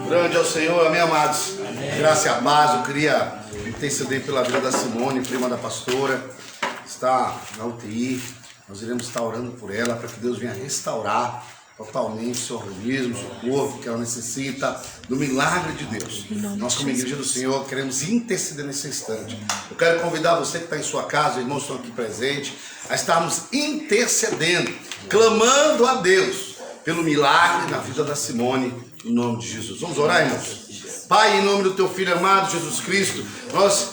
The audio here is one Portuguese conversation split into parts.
Grande é o Senhor, amém, amados. Graça e a paz. Eu queria interceder pela vida da Simone, prima da pastora. Está na UTI. Nós iremos estar orando por ela para que Deus venha restaurar totalmente o seu organismo, o seu corpo, que ela necessita do milagre de Deus. Nós, como igreja do Senhor, queremos interceder nesse instante. Eu quero convidar você que está em sua casa, irmãos estão aqui presentes, a estarmos intercedendo, clamando a Deus pelo milagre na vida da Simone, em nome de Jesus. Vamos orar, irmãos? Pai, em nome do teu Filho amado, Jesus Cristo, nós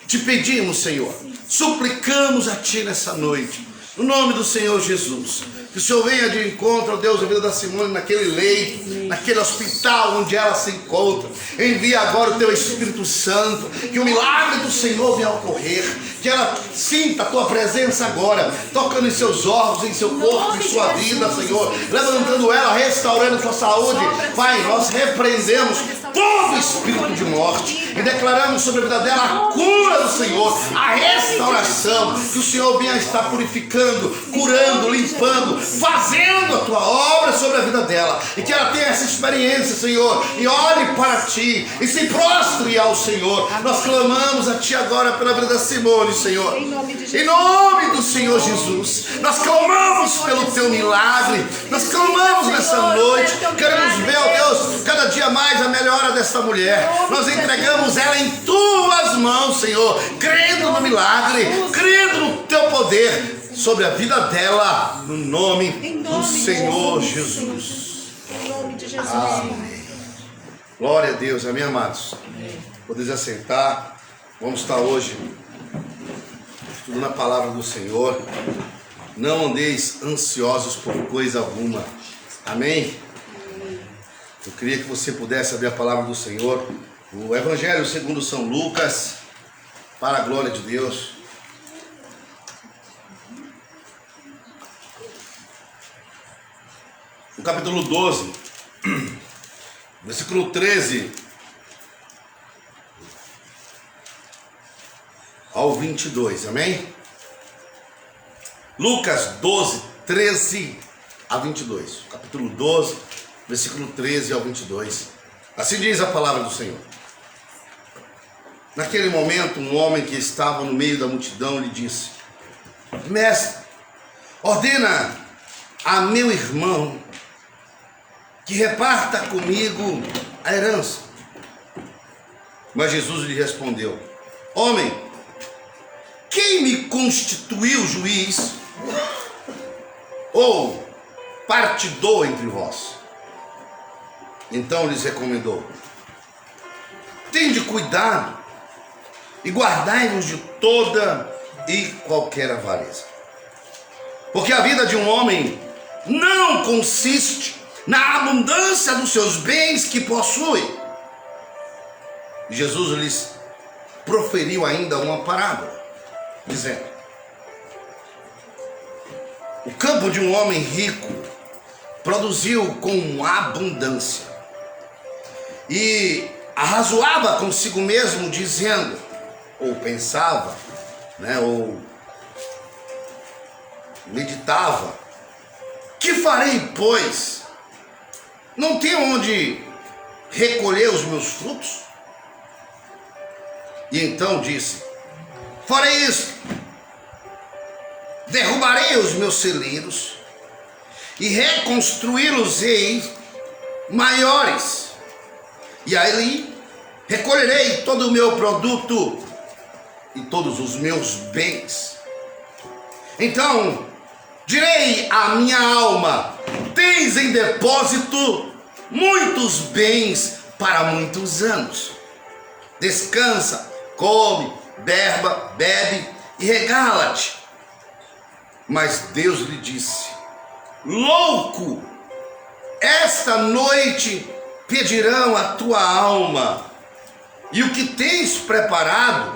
te pedimos, Senhor, suplicamos a Ti nessa noite, no nome do Senhor Jesus, que o Senhor venha de encontro, ó Deus, a vida da Simone naquele leito, naquele hospital onde ela se encontra. Envia agora o teu Espírito Santo, que o milagre do Senhor venha ocorrer, que ela sinta a tua presença agora, tocando em seus órgãos, em seu corpo, em sua vida, Senhor, levantando ela, restaurando sua saúde. Pai, nós repreendemos todo espírito de morte e declaramos sobre a vida dela a cura do Senhor, a restauração, que o Senhor venha estar purificando, curando, limpando, fazendo a tua obra sobre a vida dela, e que ela tenha essa experiência, Senhor, e olhe para Ti e se prostre ao Senhor. Nós clamamos a Ti agora pela vida da Simone, Senhor, em nome do Senhor Jesus. Nós clamamos pelo Teu milagre, nós clamamos nessa noite, queremos ver, ó Deus, cada dia mais a melhora desta mulher. Nós entregamos ela em Tuas mãos, Senhor, crendo no milagre, crendo no Teu poder sobre a vida dela, no nome do Senhor Jesus. Em nome de Jesus. Amém. Glória a Deus, amém, amados? Podeis assentar. Vamos estar hoje estudando a palavra do Senhor. Não andeis ansiosos por coisa alguma. Amém? Eu queria que você pudesse abrir a palavra do Senhor, o Evangelho segundo São Lucas, para a glória de Deus. No capítulo 12, versículo 13 ao 22, amém? Lucas 12, 13 a 22, capítulo 12, versículo 13 ao 22. Assim diz a palavra do Senhor. Naquele momento, um homem que estava no meio da multidão lhe disse: Mestre, ordena a meu irmão que reparta comigo a herança. Mas Jesus lhe respondeu: Homem, quem me constituiu juiz ou partidor entre vós? Então lhes recomendou: Tende cuidado e guardai-vos de toda e qualquer avareza, porque a vida de um homem não consiste na abundância dos seus bens que possui. Jesus lhes proferiu ainda uma parábola, dizendo: O campo de um homem rico produziu com abundância, e arrazoava consigo mesmo, dizendo, ou pensava, ou meditava: Que farei, pois? Não tenho onde recolher os meus frutos? E então disse: Farei isso, derrubarei os meus celeiros e reconstruí-los-ei maiores, e aí recolherei todo o meu produto e todos os meus bens. Então direi à minha alma: Tens em depósito muitos bens para muitos anos. Descansa, come, bebe e regala-te. Mas Deus lhe disse: Louco, esta noite pedirão a tua alma, e o que tens preparado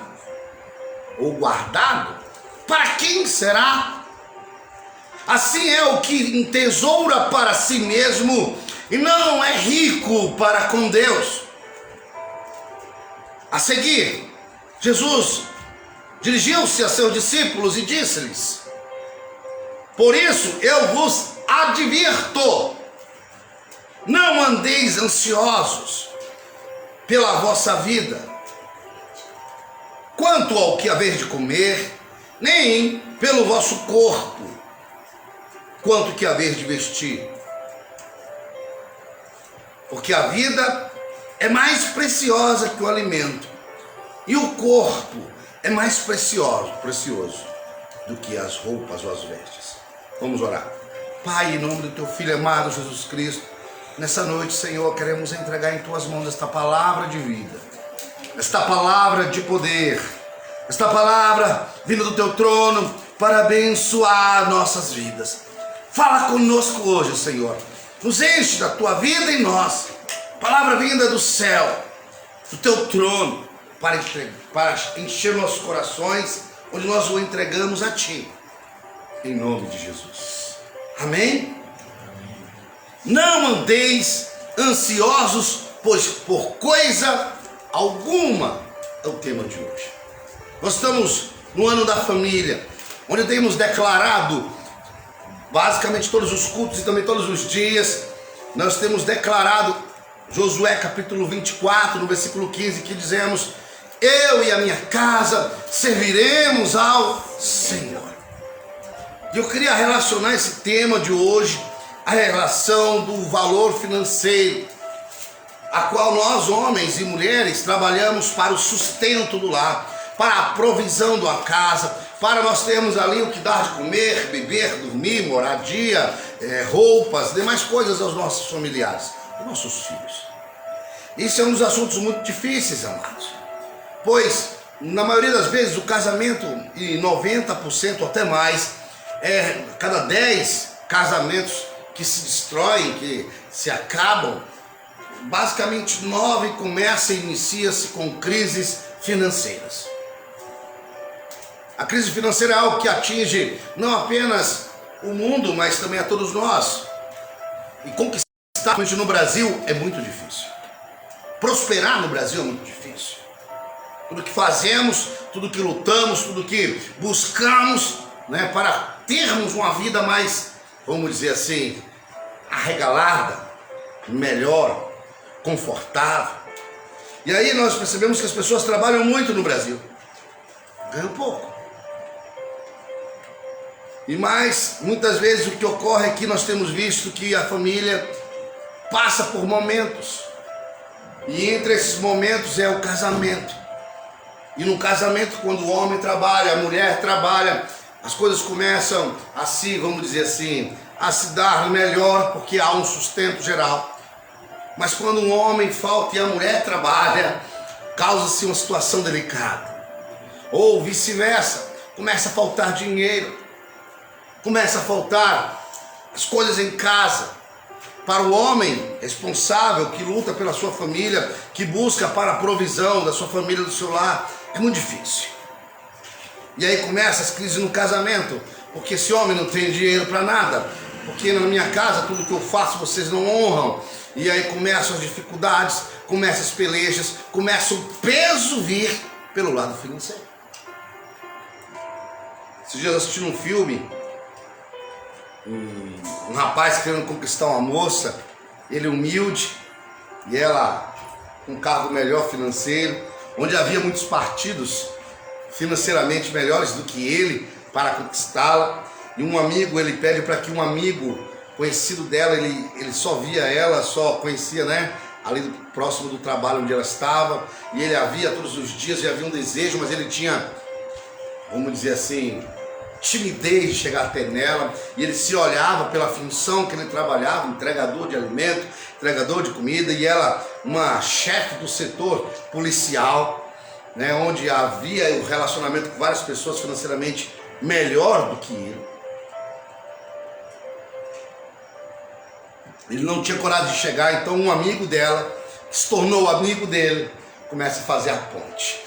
ou guardado, para quem será? Assim é o que entesoura para si mesmo e não é rico para com Deus. A seguir, Jesus dirigiu-se a seus discípulos e disse-lhes: Por isso eu vos advirto, não andeis ansiosos pela vossa vida, quanto ao que haver de comer, nem pelo vosso corpo, quanto que haver de vestir. Porque a vida é mais preciosa que o alimento, e o corpo é mais precioso do que as roupas ou as vestes. Vamos orar. Pai, em nome do teu Filho amado Jesus Cristo, nessa noite, Senhor, queremos entregar em tuas mãos esta palavra de vida, esta palavra de poder, esta palavra vinda do teu trono para abençoar nossas vidas. Fala conosco hoje, Senhor. Nos enche da tua vida em nós. Palavra vinda do céu, do teu trono, para encher nossos corações, onde nós o entregamos a ti. Em nome de Jesus. Amém? Não andeis ansiosos, pois por coisa alguma é o tema de hoje. Nós estamos no ano da família, onde temos declarado, basicamente todos os cultos e também todos os dias, nós temos declarado Josué capítulo 24, no versículo 15, que dizemos: eu e a minha casa serviremos ao Senhor. E eu queria relacionar esse tema de hoje à relação do valor financeiro, a qual nós, homens e mulheres, trabalhamos para o sustento do lar, para a provisão da casa, para nós termos ali o que dar de comer, beber, dormir, moradia, roupas, demais coisas aos nossos familiares, aos nossos filhos. Isso é um dos assuntos muito difíceis, amados, pois na maioria das vezes o casamento, e 90% até mais, cada 10 casamentos que se destroem, que se acabam, basicamente 9 começa e inicia-se com crises financeiras. A crise financeira é algo que atinge não apenas o mundo, mas também a todos nós. E conquistar no Brasil é muito difícil. Prosperar no Brasil é muito difícil. Tudo que fazemos, tudo que lutamos, tudo que buscamos, para termos uma vida mais, vamos dizer assim, arregalada, melhor, confortável. E aí nós percebemos que as pessoas trabalham muito no Brasil, ganham pouco. E mais, muitas vezes o que ocorre é que nós temos visto que a família passa por momentos, e entre esses momentos é o casamento. E no casamento, quando o homem trabalha, a mulher trabalha, as coisas começam a se, vamos dizer assim, a se dar melhor, porque há um sustento geral. Mas quando um homem falta e a mulher trabalha, causa-se uma situação delicada. Ou vice-versa, começa a faltar dinheiro, começa a faltar as coisas em casa. Para o homem responsável, que luta pela sua família, que busca para a provisão da sua família, do seu lar, é muito difícil. E aí começam as crises no casamento, porque esse homem não tem dinheiro para nada, porque na minha casa tudo que eu faço vocês não honram. E aí começam as dificuldades, começam as pelejas, começa o peso vir pelo lado financeiro. Esses dias eu assisti um filme, um rapaz querendo conquistar uma moça, ele humilde e ela com um cargo melhor financeiro, onde havia muitos partidos financeiramente melhores do que ele para conquistá-la. E um amigo, ele pede para que um amigo conhecido dela, ele só via ela, só conhecia, ali próximo do trabalho onde ela estava, e ele a via todos os dias e havia um desejo, mas ele tinha, vamos dizer assim, timidez de chegar até nela, e ele se olhava pela função que ele trabalhava, entregador de alimento, entregador de comida, e ela, uma chefe do setor policial, onde havia o relacionamento com várias pessoas financeiramente melhor do que ele. Ele não tinha coragem de chegar, então um amigo dela, que se tornou amigo dele, começa a fazer a ponte.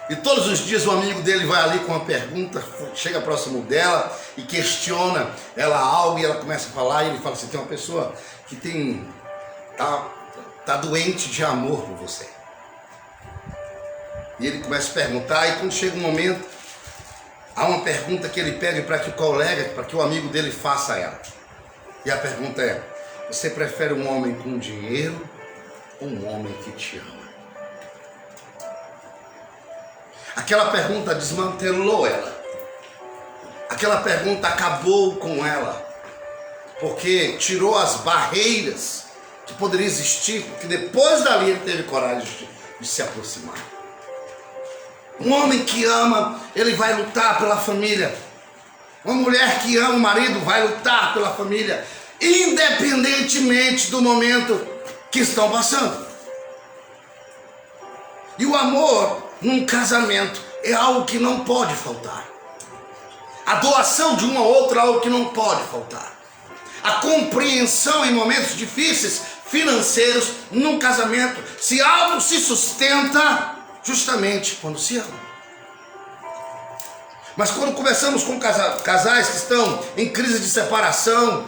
E todos os dias o amigo dele vai ali com uma pergunta, chega próximo dela e questiona ela algo, e ela começa a falar, e ele fala assim: tem uma pessoa que tá doente de amor por você. E ele começa a perguntar, e quando chega um momento, há uma pergunta que ele pede para que o colega, para que o amigo dele faça a ela. E a pergunta é: você prefere um homem com dinheiro ou um homem que te ama? Aquela pergunta desmantelou ela. Aquela pergunta acabou com ela. Porque tirou as barreiras que poderiam existir. Porque depois dali ele teve coragem de se aproximar. Um homem que ama, ele vai lutar pela família. Uma mulher que ama o marido vai lutar pela família, independentemente do momento que estão passando. E o amor num casamento é algo que não pode faltar. A doação de um ao outro é algo que não pode faltar. A compreensão em momentos difíceis financeiros num casamento, se algo se sustenta justamente quando se ama. Mas quando começamos com casais que estão em crise de separação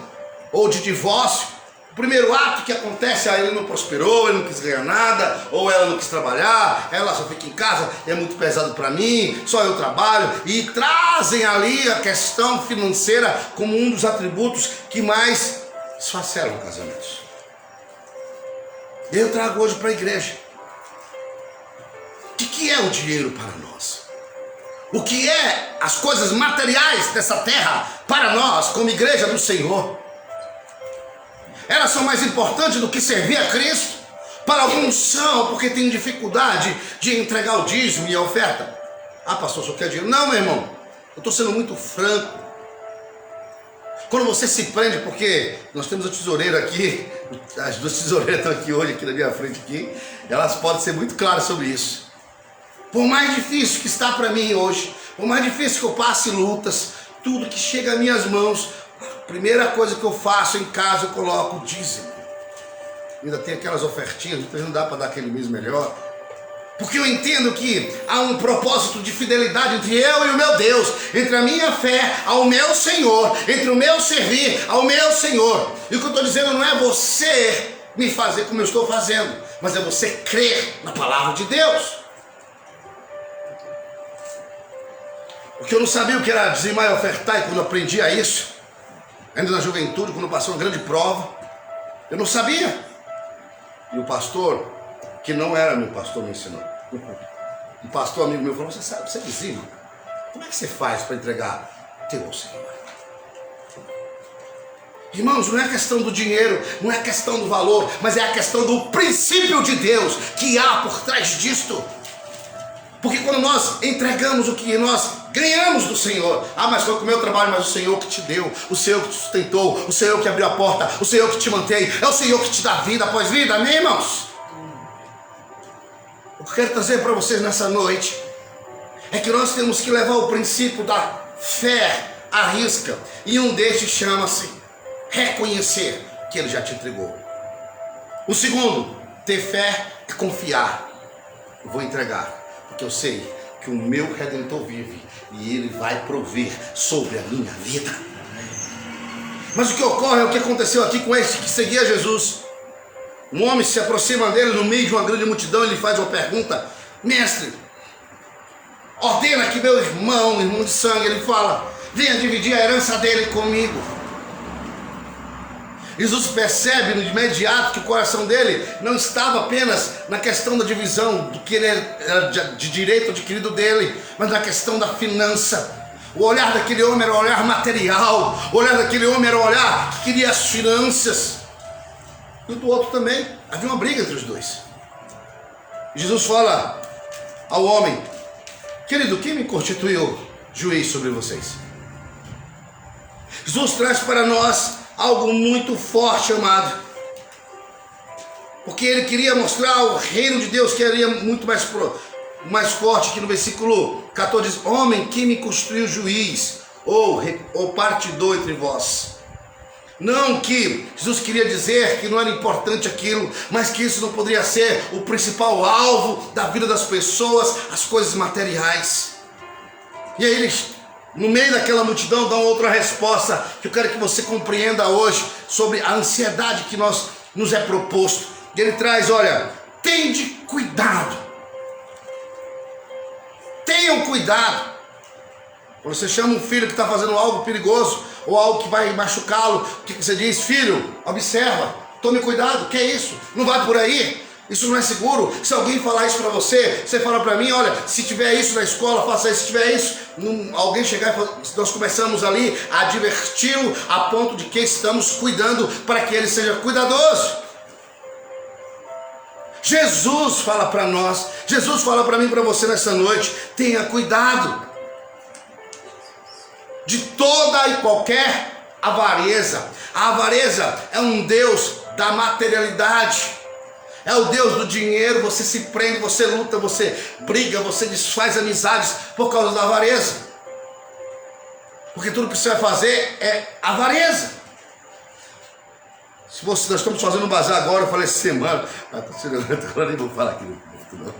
ou de divórcio, o primeiro ato que acontece é ele não prosperou, ele não quis ganhar nada, ou ela não quis trabalhar, ela só fica em casa, é muito pesado para mim, só eu trabalho, e trazem ali a questão financeira como um dos atributos que mais esfacelam casamentos. Eu trago hoje para a igreja. O que é o dinheiro para nós? O que é as coisas materiais dessa terra para nós como igreja do Senhor? Elas são mais importantes do que servir a Cristo? Para alguns são, porque tem dificuldade de entregar o dízimo e a oferta. Ah, pastor, só quer dinheiro? Não, meu irmão, eu estou sendo muito franco. Quando você se prende, porque nós temos a tesoureira aqui, as duas tesoureiras estão aqui hoje, aqui na minha frente aqui, elas podem ser muito claras sobre isso. Por mais difícil que está para mim hoje, por mais difícil que eu passe lutas, tudo que chega às minhas mãos, a primeira coisa que eu faço em casa, eu coloco o dízimo. Ainda tem aquelas ofertinhas, então não dá para dar aquele mês melhor. Porque eu entendo que há um propósito de fidelidade entre eu e o meu Deus, entre a minha fé ao meu Senhor, entre o meu servir ao meu Senhor. E o que eu estou dizendo não é você me fazer como eu estou fazendo, mas é você crer na palavra de Deus. Porque eu não sabia o que era dizimar e ofertar, e quando eu aprendi a isso, ainda na juventude, quando passou uma grande prova, eu não sabia. E o pastor, que não era meu pastor, me ensinou. Um pastor amigo meu falou: você sabe, você dizima? Como é que você faz para entregar teu ao Senhor? Irmãos, não é questão do dinheiro, não é questão do valor, mas é a questão do princípio de Deus que há por trás disto. Porque quando nós entregamos o que nós ganhamos do Senhor, mas foi com o meu trabalho, mas o Senhor que te deu, o Senhor que te sustentou, o Senhor que abriu a porta, o Senhor que te mantém, é o Senhor que te dá vida após vida, amém, irmãos? O que eu quero trazer para vocês nessa noite é que nós temos que levar o princípio da fé à risca, e um destes chama-se reconhecer que Ele já te entregou. O segundo, ter fé é confiar. Eu vou entregar, porque eu sei que o meu Redentor vive e Ele vai prover sobre a minha vida. Mas o que ocorre é o que aconteceu aqui com este que seguia Jesus. Um homem se aproxima dele no meio de uma grande multidão e ele faz uma pergunta: mestre, ordena que meu irmão de sangue, ele fala, venha dividir a herança dele comigo. Jesus percebe no imediato que o coração dele não estava apenas na questão da divisão do que ele era de direito adquirido dele, mas na questão da finança. O olhar daquele homem era um olhar material, o olhar daquele homem era um olhar que queria as finanças. E o do outro também. Havia uma briga entre os dois. Jesus fala ao homem: querido, quem me constituiu juiz sobre vocês? Jesus traz para nós algo muito forte, amado, porque ele queria mostrar o reino de Deus, que era muito mais forte. Que no versículo 14 diz: homem, quem me constituiu juiz ou partidor entre vós? Não que Jesus queria dizer que não era importante aquilo, mas que isso não poderia ser o principal alvo da vida das pessoas, as coisas materiais. E aí eles, no meio daquela multidão, dão outra resposta que eu quero que você compreenda hoje sobre a ansiedade que nos é proposto. E ele traz: olha, tende cuidado. Tenham cuidado. Quando você chama um filho que está fazendo algo perigoso ou algo que vai machucá-lo, o que você diz? Filho, observa, tome cuidado. Que é isso? Não vai por aí. Isso não é seguro. Se alguém falar isso para você, você fala para mim, olha, se tiver isso na escola, faça isso. Se tiver isso, alguém chegar e falar, nós começamos ali a adverti-lo a ponto de que estamos cuidando para que ele seja cuidadoso. Jesus fala para nós, Jesus fala para mim e para você nessa noite, tenha cuidado de toda e qualquer avareza. A avareza é um Deus da materialidade. É o Deus do dinheiro. Você se prende, você luta, você briga, você desfaz amizades por causa da avareza. Porque tudo que você vai fazer é avareza. Se nós estamos fazendo um bazar agora, eu falei essa semana, agora nem vou falar aqui não.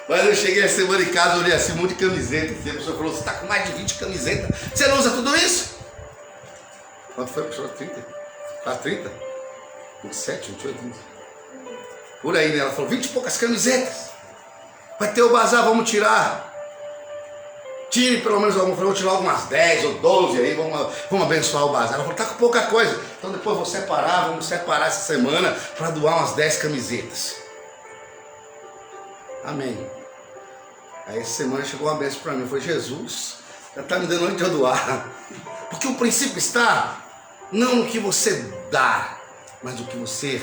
Mas eu cheguei essa semana em casa, olhei assim, um monte de camiseta. E a pessoa falou, você está com mais de 20 camisetas, você não usa tudo isso? Quanto foi, pessoal? 30? Quase 30? 27, 28, 30. Por aí, né? Ela falou, 20 e poucas camisetas. Vai ter o bazar, vamos tirar. Tire pelo menos algumas, vou tirar algumas 10 ou 12 aí, vamos abençoar o bazar. Ela falou, tá com pouca coisa. Então depois vamos separar essa semana para doar umas 10 camisetas. Amém. Aí essa semana chegou uma bênção para mim. Eu falei, Jesus, já está me dando onde eu doar. Porque o princípio está não no que você dá, mas no que você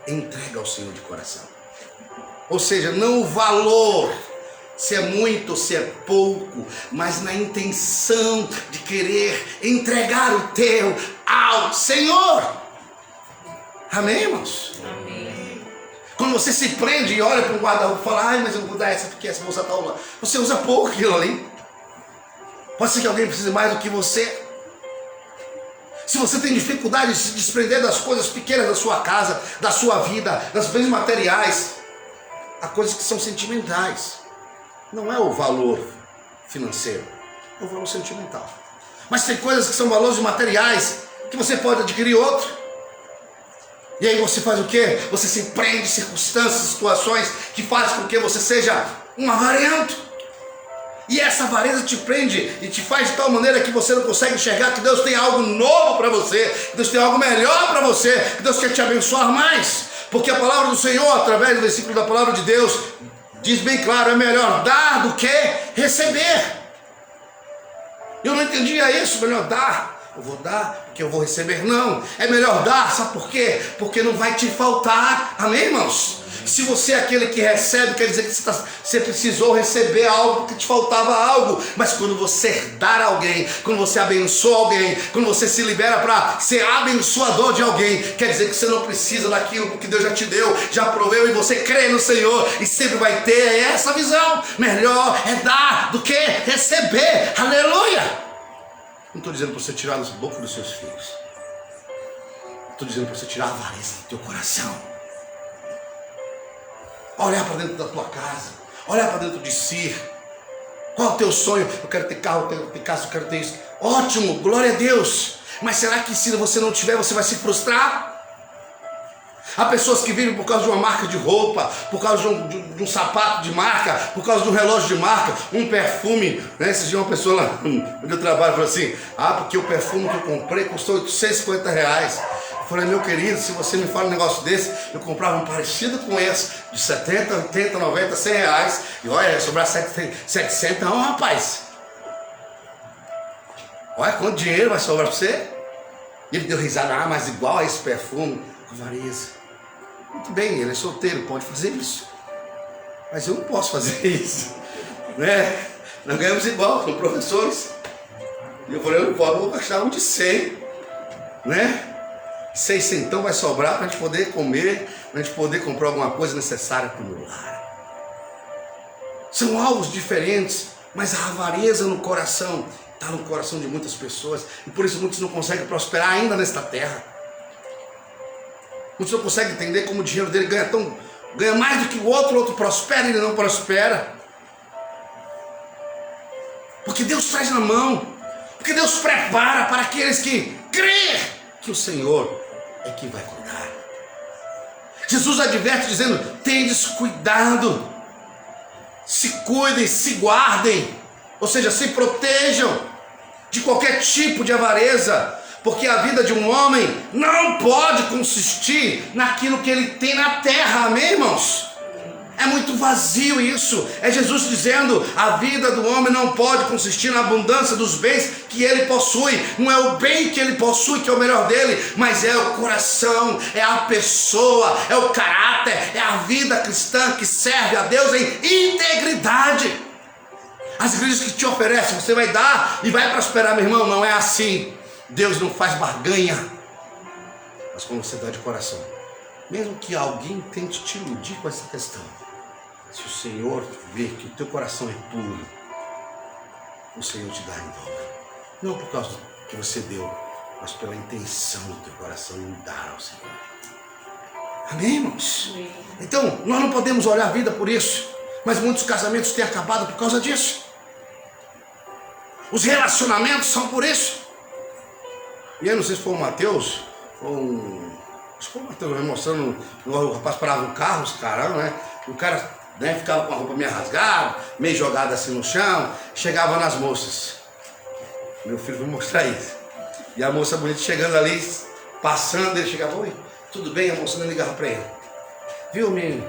entrega ao Senhor de coração. Ou seja, não o valor, se é muito ou se é pouco, mas na intenção de querer entregar o teu ao Senhor. Amém, irmãos? Amém. Quando você se prende e olha para um guarda-roupa e fala, ai, mas eu não vou dar essa porque essa moça está lá. Você usa pouco aquilo ali. Pode ser que alguém precise mais do que você. Se você tem dificuldade de se desprender das coisas pequenas da sua casa, da sua vida, das bens materiais, há coisas que são sentimentais. Não é o valor financeiro, é o valor sentimental. Mas tem coisas que são valores materiais, que você pode adquirir outro. E aí você faz o quê? Você se prende em circunstâncias, situações que fazem com que você seja um avarento. E essa avareza te prende e te faz de tal maneira que você não consegue enxergar que Deus tem algo novo para você, que Deus tem algo melhor para você, que Deus quer te abençoar mais. Porque a palavra do Senhor, através do versículo da palavra de Deus, diz bem claro, é melhor dar do que receber. Eu não entendia isso, melhor dar, eu vou dar porque eu vou receber. Não, é melhor dar, sabe por quê? Porque não vai te faltar, amém, irmãos? Se você é aquele que recebe, quer dizer que você precisou receber algo porque te faltava algo. Mas quando você dar a alguém, quando você abençoa alguém, quando você se libera para ser abençoador de alguém, quer dizer que você não precisa daquilo porque Deus já te deu, já proveu, e você crê no Senhor e sempre vai ter essa visão. Melhor é dar do que receber. Aleluia! Não estou dizendo para você tirar dos bocos dos seus filhos. Estou dizendo para você tirar a avareza do teu coração. Olhar para dentro da tua casa, olhar para dentro de si. Qual é o teu sonho? Eu quero ter carro, eu quero ter casa, eu quero ter isso. Ótimo, glória a Deus. Mas será que se você não tiver, você vai se frustrar? Há pessoas que vivem por causa de uma marca de roupa, por causa de um sapato de marca, por causa de um relógio de marca, um perfume. Né? Esse dia uma pessoa lá onde eu trabalho falou assim, porque o perfume que eu comprei custou R$850. Eu falei, meu querido, se você me fala um negócio desse, eu comprava um parecido com esse, de 70, 80, 90, R$100. E olha, sobrar 700, não, rapaz. Olha quanto dinheiro vai sobrar para você. E ele deu risada, mas igual a esse perfume, avareza. Muito bem, ele é solteiro, pode fazer isso. Mas eu não posso fazer isso. Né? Nós ganhamos igual, somos professores. E eu falei, eu não posso, vou gastar um de 100. Né? 600 então vai sobrar para a gente poder comer, para a gente poder comprar alguma coisa necessária para o meu lar. São alvos diferentes, mas a avareza no coração está no coração de muitas pessoas. E por isso muitos não conseguem prosperar ainda nesta terra. Muitos não conseguem entender como o dinheiro dele ganha mais do que o outro prospera e ele não prospera. Porque Deus traz na mão, porque Deus prepara para aqueles que creem que o Senhor é quem vai cuidar. Jesus adverte dizendo, tendes cuidado, se cuidem, se guardem, ou seja, se protejam de qualquer tipo de avareza, Porque a vida de um homem não pode consistir naquilo que ele tem na terra, amém, irmãos? É muito vazio isso. É Jesus dizendo: a vida do homem não pode consistir na abundância dos bens que ele possui. Não é o bem que ele possui que é o melhor dele, mas é o coração, é a pessoa, é o caráter, é a vida cristã que serve a Deus em integridade. As igrejas que te oferecem, você vai dar e vai prosperar, meu irmão. Não é assim. Deus não faz barganha, mas quando você dá de coração, mesmo que alguém tente te iludir com essa questão, se o Senhor ver que o teu coração é puro, o Senhor te dá em dobra. Não por causa do que você deu, mas pela intenção do teu coração em dar ao Senhor. Amém, irmãos? Amém. Então, nós não podemos olhar a vida por isso, mas muitos casamentos têm acabado por causa disso. Os relacionamentos são por isso. E eu não sei se foi o Mateus, acho que foi o Mateus mostrando, o rapaz parava no carro, os caras, né? O cara, né, ficava com a roupa meio rasgada, meio jogada assim no chão, chegava nas moças. Meu filho foi mostrar isso. E a moça bonita chegando ali, passando, ele chegava: oi, tudo bem? A moça não ligava pra ele. Viu, menino?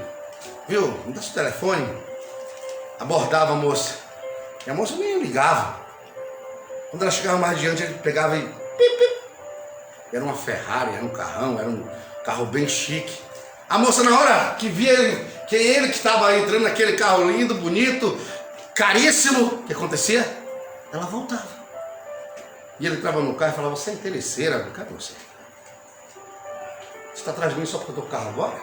Viu? Me dá seu telefone. Abordava a moça. E a moça nem ligava. Quando ela chegava mais adiante, ele pegava e pip, pip. Era uma Ferrari, era um carrão, era um carro bem chique. A moça, na hora que via ele que estava entrando naquele carro lindo, bonito, caríssimo, o que acontecia? Ela voltava. E ele entrava no carro e falava: você é interesseira, cadê você? Você está atrás de mim só porque eu estou com o carro agora?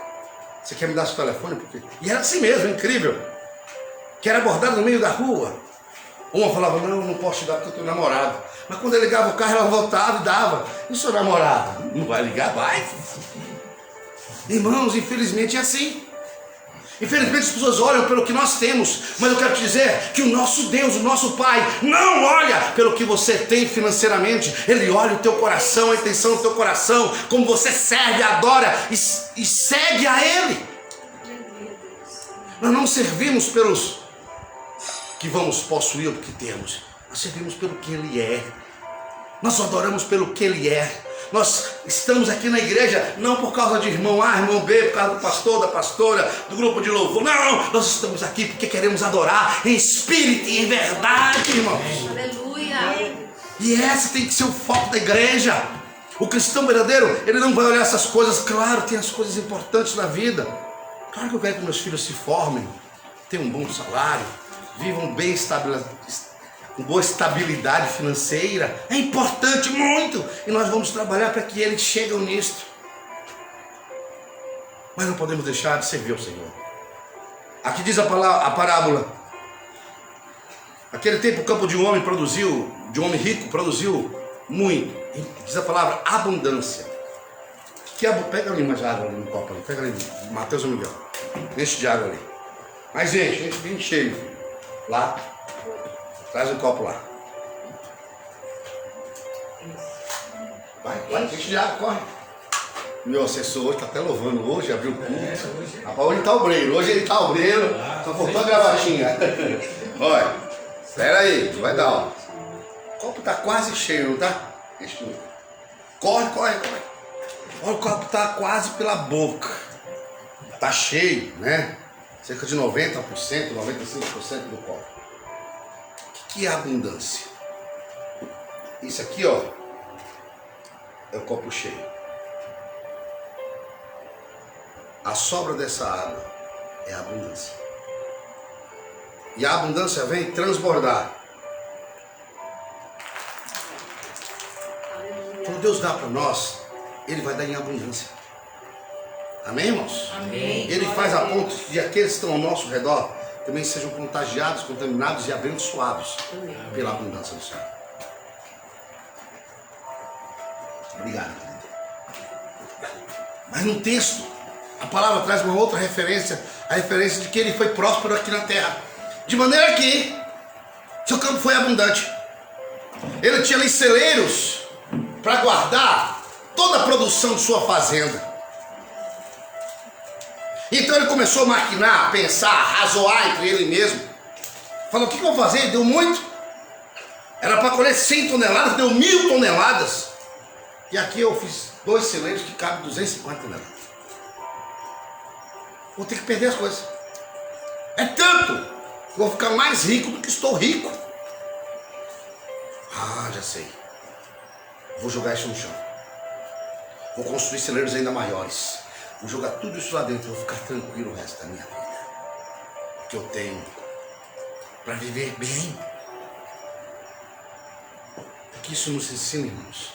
Você quer me dar seu telefone? Porque... E era assim mesmo, incrível. Que era abordado no meio da rua. Uma falava: não posso te dar porque eu tenho namorado. Mas quando ele ligava o carro, ela voltava e dava. E o seu namorado? Não vai ligar? Vai. Irmãos, infelizmente é assim. Infelizmente as pessoas olham pelo que nós temos. Mas eu quero te dizer que o nosso Deus, o nosso Pai, não olha pelo que você tem financeiramente. Ele olha o teu coração, a intenção do teu coração, como você serve, adora e segue a Ele. Nós não servimos pelos que vamos possuir o que temos. Nós servimos pelo que Ele é. Nós adoramos pelo que Ele é. Nós estamos aqui na igreja não por causa de irmão A, irmão B, por causa do pastor, da pastora, do grupo de louvor. Não, nós estamos aqui porque queremos adorar em espírito e em verdade, irmãos. Aleluia. E esse tem que ser o foco da igreja. O cristão verdadeiro, ele não vai olhar essas coisas. Claro, tem as coisas importantes na vida. Claro que eu quero que meus filhos se formem, tenham um bom salário, vivam bem estabelecidos, com boa estabilidade financeira. É importante muito. E nós vamos trabalhar para que eles cheguem nisto. Mas não podemos deixar de servir ao Senhor. Aqui diz a parábola: aquele tempo o campo de um homem produziu, de um homem rico produziu muito. Diz a palavra abundância. Pega ali mais água ali no copo ali. Pega ali, Mateus ou Miguel. Enche de água ali. Mas enche bem cheio. Filho. Lá. Traz um copo lá. Vai, enche de água, corre. Meu assessor hoje está até louvando hoje, abriu o culto. Rapaz, hoje ele tá obreiro, só faltou a gravatinha. Olha, espera aí, vai dar, ó. O copo tá quase cheio, não tá? Corre. Olha, o copo tá quase pela boca. Tá cheio, né? Cerca de 90%, 95% do copo. O que é abundância? Isso aqui, ó, é o copo cheio. A sobra dessa água é a abundância. E a abundância vem transbordar. Quando Deus dá para nós, Ele vai dar em abundância. Amém, irmãos? Amém. Ele faz a ponto de aqueles que estão ao nosso redor também sejam contagiados, contaminados e abençoados pela abundância do Senhor. Obrigado, querido. Mas no texto, a palavra traz uma outra referência, a referência de que ele foi próspero aqui na terra. De maneira que seu campo foi abundante. Ele tinha ali celeiros para guardar toda a produção de sua fazenda. Então ele começou a maquinar, a pensar, a razoar entre ele mesmo. Falou: o que eu vou fazer? Deu muito. Era para colher 100 toneladas, deu 1000 toneladas. E aqui eu fiz 2 celeiros que cabem 250 nela. Vou ter que perder as coisas. É tanto que vou ficar mais rico do que estou rico. Ah, já sei. Vou jogar isso no chão. Vou construir celeiros ainda maiores. Vou jogar tudo isso lá dentro. Vou ficar tranquilo o resto da minha vida. Que eu tenho para viver bem. Que isso nos ensina, irmãos.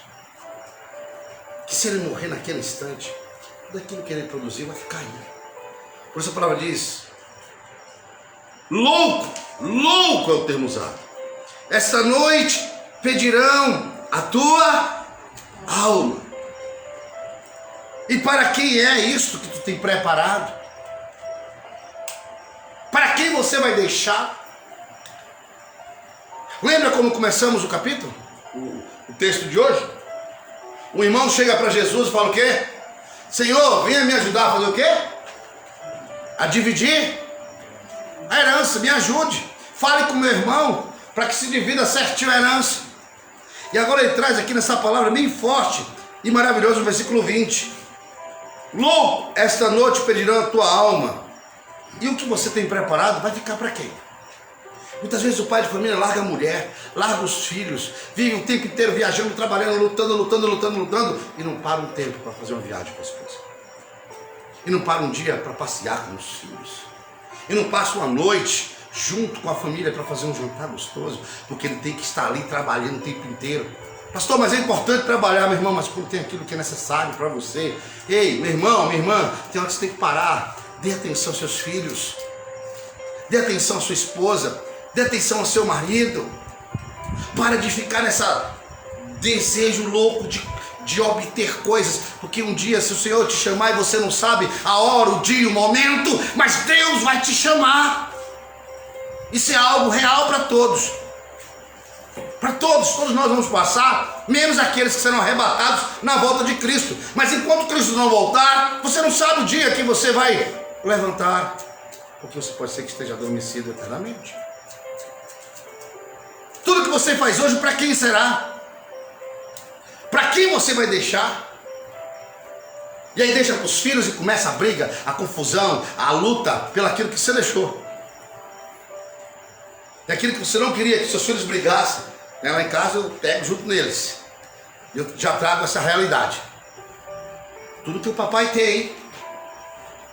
Que se ele morrer naquele instante, tudo aquilo que ele produziu vai ficar aí. Por isso a palavra diz: louco, louco é o termo usado. Esta noite pedirão a tua alma. E para quem é isso que tu tem preparado? Para quem você vai deixar? Lembra como começamos o capítulo? O texto de hoje? O irmão chega para Jesus e fala o quê? Senhor, venha me ajudar a fazer o quê? A dividir a herança, me ajude. Fale com meu irmão para que se divida certinho a herança. E agora ele traz aqui nessa palavra bem forte e maravilhosa no versículo 20. Louco, esta noite pedirão a tua alma. E o que você tem preparado vai ficar para quem? Muitas vezes o pai de família larga a mulher, larga os filhos, vive o tempo inteiro viajando, trabalhando, lutando e não para um tempo para fazer uma viagem com a esposa. E não para um dia para passear com os filhos. E não passa uma noite junto com a família para fazer um jantar gostoso, porque ele tem que estar ali trabalhando o tempo inteiro. Pastor, mas é importante trabalhar, meu irmão, mas quando tem aquilo que é necessário para você. Ei, meu irmão, minha irmã, tem hora que você tem que parar. Dê atenção aos seus filhos. Dê atenção à sua esposa. Dê atenção ao seu marido. Para de ficar nessa desejo louco de obter coisas. Porque um dia, se o Senhor te chamar e você não sabe a hora, o dia, o momento, mas Deus vai te chamar. Isso é algo real para todos. Para todos nós vamos passar, menos aqueles que serão arrebatados na volta de Cristo. Mas enquanto Cristo não voltar, você não sabe o dia que você vai levantar. Porque você pode ser que esteja adormecido eternamente. Tudo que você faz hoje, para quem será? Para quem você vai deixar? E aí deixa para os filhos e começa a briga, a confusão, a luta pelaquilo que você deixou. É aquilo que você não queria que seus filhos brigassem. Lá em casa eu pego junto neles. Eu já trago essa realidade. Tudo que o papai tem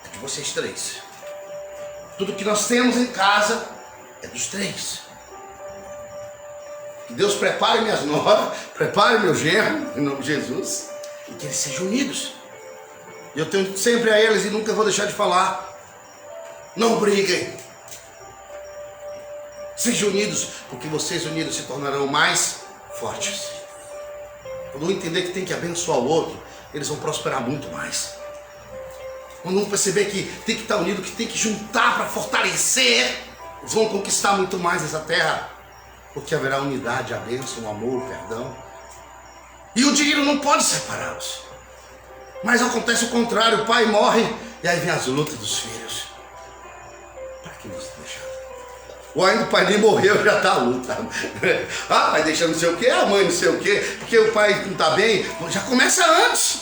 é de vocês 3. Tudo que nós temos em casa é dos 3. Que Deus prepare minhas noras, prepare meu genro, em nome de Jesus, e que eles sejam unidos. E eu tenho sempre a eles e nunca vou deixar de falar: não briguem. Sejam unidos, porque vocês unidos se tornarão mais fortes. Quando um entender que tem que abençoar o outro, eles vão prosperar muito mais. Quando um perceber que tem que estar unido, que tem que juntar para fortalecer, eles vão conquistar muito mais essa terra. Porque haverá unidade, a bênção, o amor, o perdão. E o dinheiro não pode separá-los. Mas acontece o contrário, o pai morre e aí vem as lutas dos filhos. Para que você deixar? Ou ainda o pai nem morreu, já está a luta. Ah, vai deixar não sei o quê, a mãe não sei o quê, porque o pai não está bem. Já começa antes.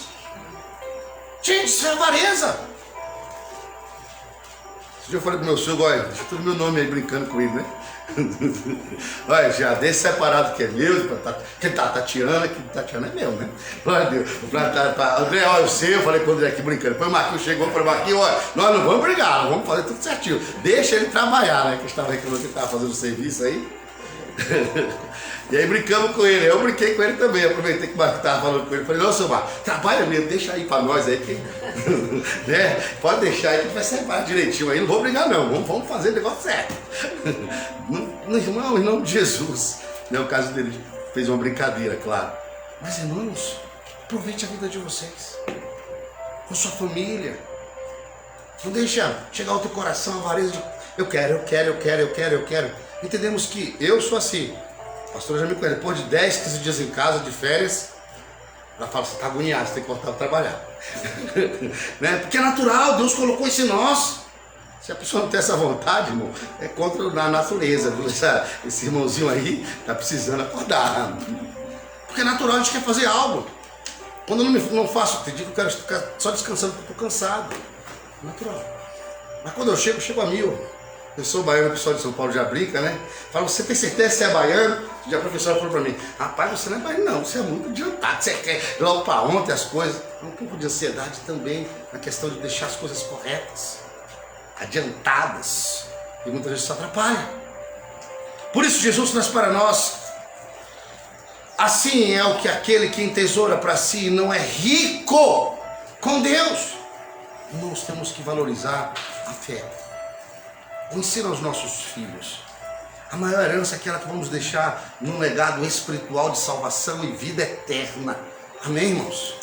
Gente, isso é avareza. Esse dia eu falei pro meu sogro: olha, deixa todo meu nome aí brincando com ele, né? Olha, já desse separado que é meu, que tá Tatiana, que Tatiana é meu, né? Olha Deus, André, olha o seu, eu falei com o André aqui brincando. Depois o Marquinhos chegou para o Marquinhos: olha, nós não vamos brigar, nós vamos fazer tudo certinho. Deixa ele trabalhar, né? Que estava reclamando que ele estava fazendo serviço aí. E aí brincamos com ele, eu brinquei com ele também, aproveitei que o Marco estava falando com ele, falei: não, seu Marco, trabalha mesmo, deixa aí para nós aí, que, né? Pode deixar aí que vai separar direitinho aí, não vou brigar não, vamos fazer o negócio certo. No irmão, em nome de Jesus, né? O caso dele fez uma brincadeira, claro, mas irmãos, aproveite a vida de vocês, com sua família, não deixa chegar ao teu coração a avareza de eu quero. Entendemos que eu sou assim. A pastora já me conhece. Depois de 10, 15 dias em casa, de férias, ela fala: você está agoniado, você tem que voltar a trabalhar. Né? Porque é natural, Deus colocou isso em nós. Se a pessoa não tem essa vontade, irmão, é contra a natureza. Viu? Esse irmãozinho aí está precisando acordar. Porque é natural, a gente quer fazer algo. Quando eu não faço, tem dia que eu quero ficar só descansando porque eu estou cansado. Natural. Mas quando eu chego a 1000. Eu sou baiano, o pessoal de São Paulo já brinca, né? Fala, você tem certeza que você é baiano? Já a professora falou para mim, rapaz, você não é baiano não, você é muito adiantado, você quer logo para ontem as coisas. Um pouco de ansiedade também, na questão de deixar as coisas corretas, adiantadas, e muitas vezes isso atrapalha. Por isso Jesus traz para nós, assim é o que aquele que entesoura para si não é rico com Deus. Nós temos que valorizar a fé. Ensina aos nossos filhos. A maior herança é aquela que vamos deixar num legado espiritual de salvação e vida eterna. Amém, irmãos?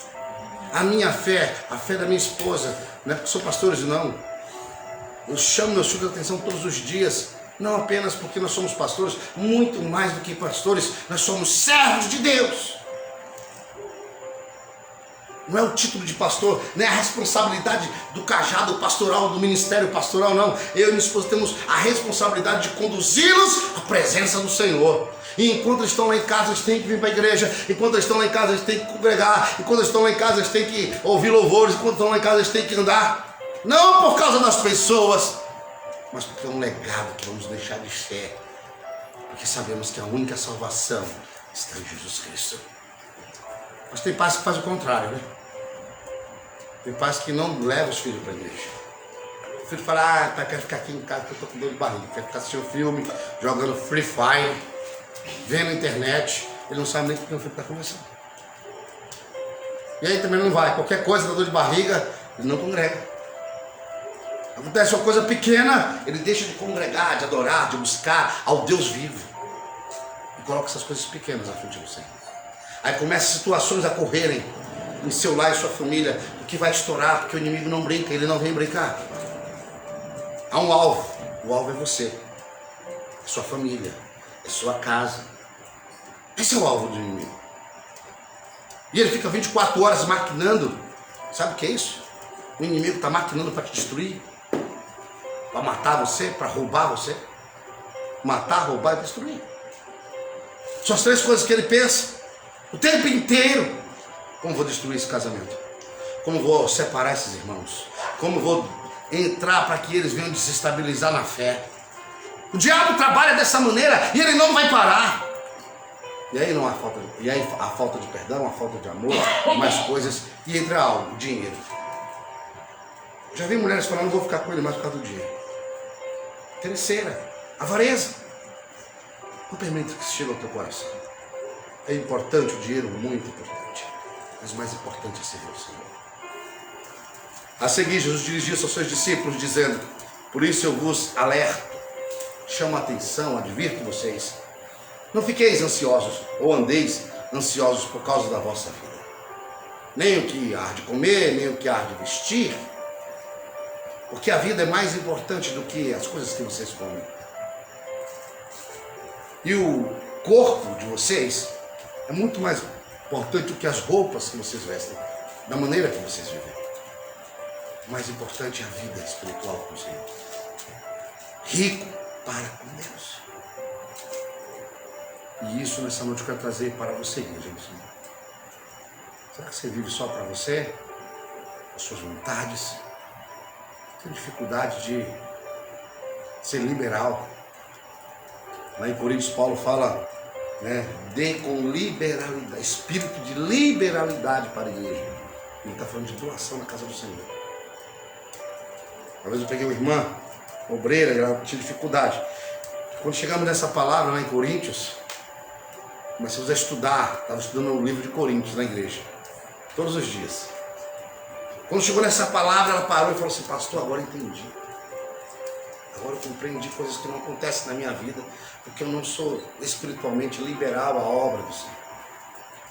A minha fé, a fé da minha esposa, não é porque sou pastor, não. Eu chamo meus filhos de atenção todos os dias. Não apenas porque nós somos pastores, muito mais do que pastores, nós somos servos de Deus. Não é o título de pastor, não é a responsabilidade do cajado pastoral, do ministério pastoral, não. Eu e minha esposa temos a responsabilidade de conduzi-los à presença do Senhor. E enquanto eles estão lá em casa, eles têm que vir para a igreja. Enquanto eles estão lá em casa, eles têm que congregar. Enquanto eles estão lá em casa, eles têm que ouvir louvores. Enquanto estão lá em casa, eles têm que andar. Não por causa das pessoas, mas porque é um legado que vamos deixar de fé. Porque sabemos que a única salvação está em Jesus Cristo. Mas tem pais que fazem o contrário, né? Tem pais que não levam os filhos para a igreja. O filho fala, pai, quero ficar aqui em casa porque eu estou com dor de barriga. Quero ficar assistindo filme, jogando Free Fire, vendo na internet. Ele não sabe nem com quem o filho está conversando. E aí também não vai. Qualquer coisa dá dor de barriga, ele não congrega. Acontece uma coisa pequena, ele deixa de congregar, de adorar, de buscar ao Deus vivo. E coloca essas coisas pequenas à frente de você. Aí começam situações a correrem em seu lar e sua família, o que vai estourar, porque o inimigo não brinca, ele não vem brincar. Há um alvo, o alvo é você, é sua família, é sua casa. Esse é o alvo do inimigo. E ele fica 24 horas maquinando. Sabe o que é isso? O inimigo está maquinando para te destruir, para matar você, para roubar você. Matar, roubar e destruir. São as 3 coisas que ele pensa o tempo inteiro. Como vou destruir esse casamento? Como vou separar esses irmãos? Como vou entrar para que eles venham desestabilizar na fé? O diabo trabalha dessa maneira e ele não vai parar. E aí não há falta, a falta de perdão, a falta de amor, mais coisas, e entra algo, o dinheiro. Já vi mulheres falando, não vou ficar com ele mais por causa do dinheiro. Terceira, avareza. Não permita que isso chegue ao teu coração. É importante o dinheiro, muito importante. Mas o mais importante é servir ao Senhor. A seguir, Jesus dirigiu-se aos seus discípulos, dizendo, por isso eu vos alerto, chamo a atenção, advirto vocês, não fiqueis ansiosos, ou andeis ansiosos por causa da vossa vida. Nem o que há de comer, nem o que há de vestir, porque a vida é mais importante do que as coisas que vocês comem. E o corpo de vocês é muito mais importante do que as roupas que vocês vestem, da maneira que vocês vivem. O mais importante é a vida espiritual com o Senhor. Rico para com Deus. E isso nessa noite eu quero trazer para você, igreja do Senhor. Será que você vive só para você? As suas vontades? Tem dificuldade de ser liberal? Lá em Coríntios, Paulo fala, né, dê com liberalidade, espírito de liberalidade para a igreja. Ele está falando de doação na casa do Senhor. Uma vez eu peguei uma irmã, obreira, ela tinha dificuldade. Quando chegamos nessa palavra lá em Coríntios, comecemos a estudar, estava estudando o livro de Coríntios na igreja, todos os dias. Quando chegou nessa palavra, ela parou e falou assim, pastor, agora eu entendi. Agora eu compreendi coisas que não acontecem na minha vida, porque eu não sou espiritualmente liberal à obra do Senhor.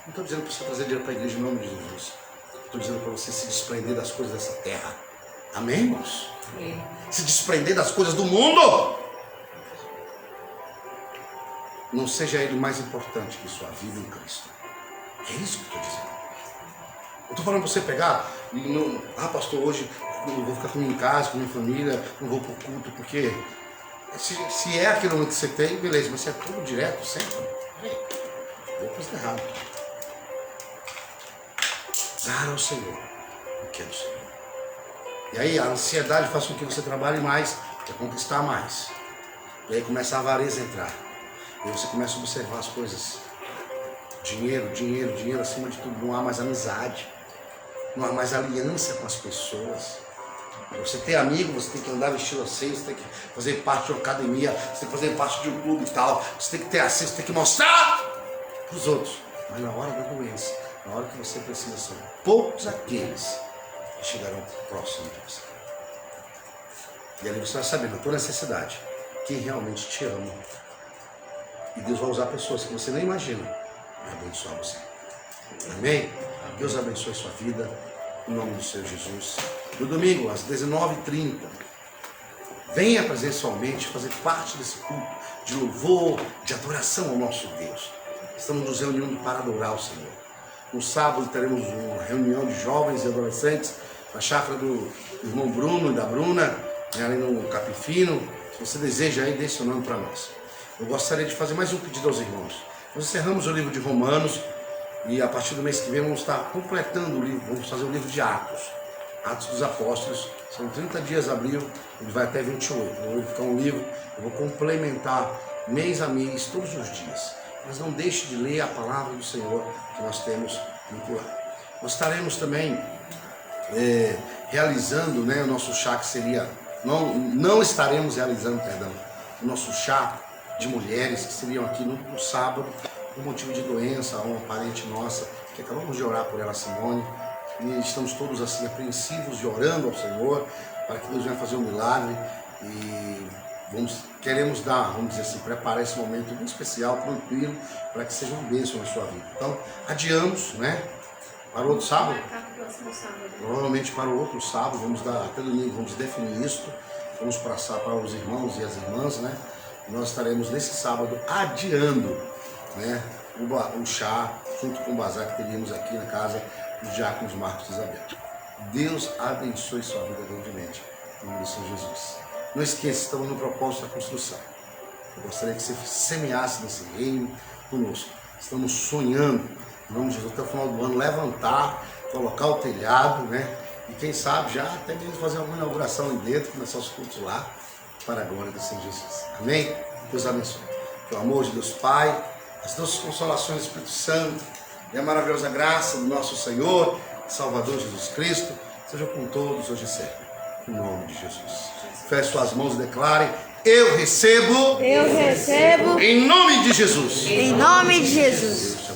Não estou dizendo para você trazer dinheiro para a igreja em nome de Jesus. Estou dizendo para você se desprender das coisas dessa terra. Amém, irmãos? Amém. Se desprender das coisas do mundo. Não seja ele mais importante que sua vida em Cristo. É isso que eu estou dizendo. Eu estou falando para você pegar e não, pastor, hoje eu vou ficar comigo em casa, com minha família, não vou para o culto, porque se é aquilo que você tem, beleza, mas se é tudo direto, sempre, vou fazer errado. dar ao Senhor o que é do Senhor. E aí a ansiedade faz com que você trabalhe mais, quer conquistar mais. E aí começa a avareza a entrar. E aí você começa a observar as coisas. Dinheiro, dinheiro, dinheiro acima de tudo. Não há mais amizade. Não há mais aliança com as pessoas. Para você ter amigo, você tem que andar vestido assim, você tem que fazer parte de uma academia, você tem que fazer parte de um clube e tal. Você tem que ter acesso, você tem que mostrar para os outros. Mas na hora da doença, na hora que você precisa, são poucos aqueles que chegarão próximo de você. E ali você vai saber, na tua necessidade, quem realmente te ama. E Deus vai usar pessoas que você nem imagina para abençoar você. Amém? Deus abençoe sua vida, em nome do Senhor Jesus. No domingo, às 19h30, venha presencialmente fazer parte desse culto de louvor, de adoração ao nosso Deus. Estamos nos reunindo para adorar o Senhor. No sábado teremos uma reunião de jovens e adolescentes na chácara do irmão Bruno e da Bruna, ali no Capifino. Se você deseja aí, deixe seu nome para nós. Eu gostaria de fazer mais um pedido aos irmãos. Nós encerramos o livro de Romanos e a partir do mês que vem vamos estar completando o livro, vamos fazer o livro de Atos. Atos dos Apóstolos, são 30 dias abril, ele vai até 28. Vai ficar um livro, eu vou complementar mês a mês, todos os dias. Mas não deixe de ler a palavra do Senhor que nós temos muito lá. Nós estaremos também realizando, né, o nosso chá que seria, não estaremos realizando, perdão, o nosso chá de mulheres que seriam aqui no sábado, por motivo de doença, a uma parente nossa, que acabamos de orar por ela, Simone, e estamos todos assim apreensivos e orando ao Senhor, para que Deus venha fazer um milagre, e queremos dar, vamos dizer assim, preparar esse momento muito especial, tranquilo, para que seja uma bênção na sua vida. Então, adiamos, né, para o outro sábado, provavelmente para o outro sábado, vamos dar, até domingo, vamos definir isso, vamos passar para os irmãos e as irmãs, né, nós estaremos nesse sábado adiando, né, o chá, junto com o bazar que teríamos aqui na casa dos diáconos Marcos e Isabel. Deus abençoe sua vida grandemente, em nome de Senhor Jesus. Não esqueça, estamos no propósito da construção. Eu gostaria que você semeasse nesse reino conosco. Estamos sonhando, em nome de Jesus, até o final do ano, levantar, colocar o telhado, né, e quem sabe já até mesmo fazer alguma inauguração ali dentro, começar os cultos lá, para a glória do Senhor Jesus. Amém? Deus abençoe. Que o amor de Deus Pai, as doces consolações do Espírito Santo e a maravilhosa graça do nosso Senhor, Salvador Jesus Cristo, seja com todos hoje e sempre. Em nome de Jesus. Feche suas mãos e declare: eu recebo. Eu recebo. Em nome de Jesus. Em nome de Jesus.